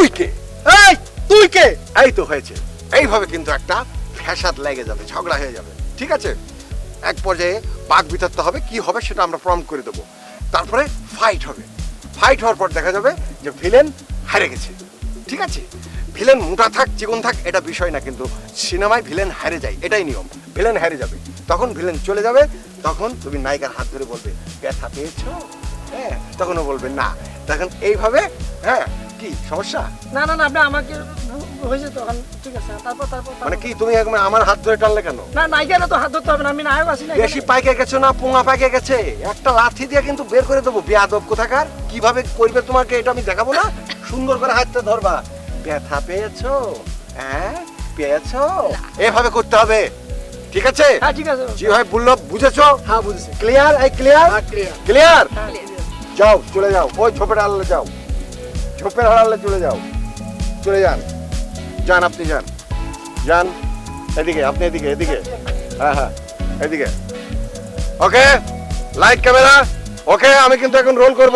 তুই কে? এই তুই কে? এই তো হয়েছে। এইভাবে কিন্তু একটা ফ্যাসাদ লেগে যাবে, ঝগড়া হয়ে যাবে, ঠিক আছে? এক পর্যায়ে বাঘ বিতর্ক হবে, কি হবে সেটা আমরা প্রমাণ করে দেবো। তারপরে ফাইট হবে, ফাইট হওয়ার পর দেখা যাবে যে ভিলেন হারে গেছে, ঠিক আছে? ভিলেন মোটা থাক চিকন থাক এটা বিষয় না, কিন্তু সিনেমায় ভিলেন হারে যায়, এটাই নিয়ম। ভিলেন হারে যাবে, তখন ভিলেন চলে যাবে, তখন তুমি নায়িকার হাত ধরে বলবে ব্যথা পেয়েছো, হ্যাঁ, তখনও বলবে না। তখন এইভাবে, হ্যাঁ, কি সমস্যা? না না না, আপনি আমাকে হয়েছে তখন, ঠিক আছে। তারপর তারপর মানে কি তুমি একদম আমার হাত ধরে টানলে কেন? না, নায়িকারা তো হাত ধরতে হবে না, আমি নায়ক আছি না। বেশি পাইকে গেছো না পোঙা পাইকে গেছে, একটা লাথি দিয়ে কিন্তু বের করে দেবো। বেয়াদব কোথাকার, কিভাবে করবে তোমাকে এটা আমি দেখাবো না? সুন্দর করে হাতটা ধরবা, ব্যথা পেয়েছো, হ্যাঁ পেয়েছো, এভাবে করতে হবে, ঠিক আছে? হ্যাঁ ঠিক আছে। জি ভাই বললো, বুঝেছো? হ্যাঁ বুঝেছি। ক্লিয়ার? এই ক্লিয়ার? হ্যাঁ ক্লিয়ার। ক্লিয়ার? হ্যাঁ যাও চলে যাও, ওই ঝোপের আড়ালে যাও, ঝোপের আড়ালে চলে যাও, চলে যান, যান আপনি যান, যান এদিকে, আপনি এদিকে, এদিকে, হ্যাঁ হ্যাঁ এদিকে। ওকে, লাইট ক্যামেরা, ওকে, আমি কিন্তু এখন রোল করব।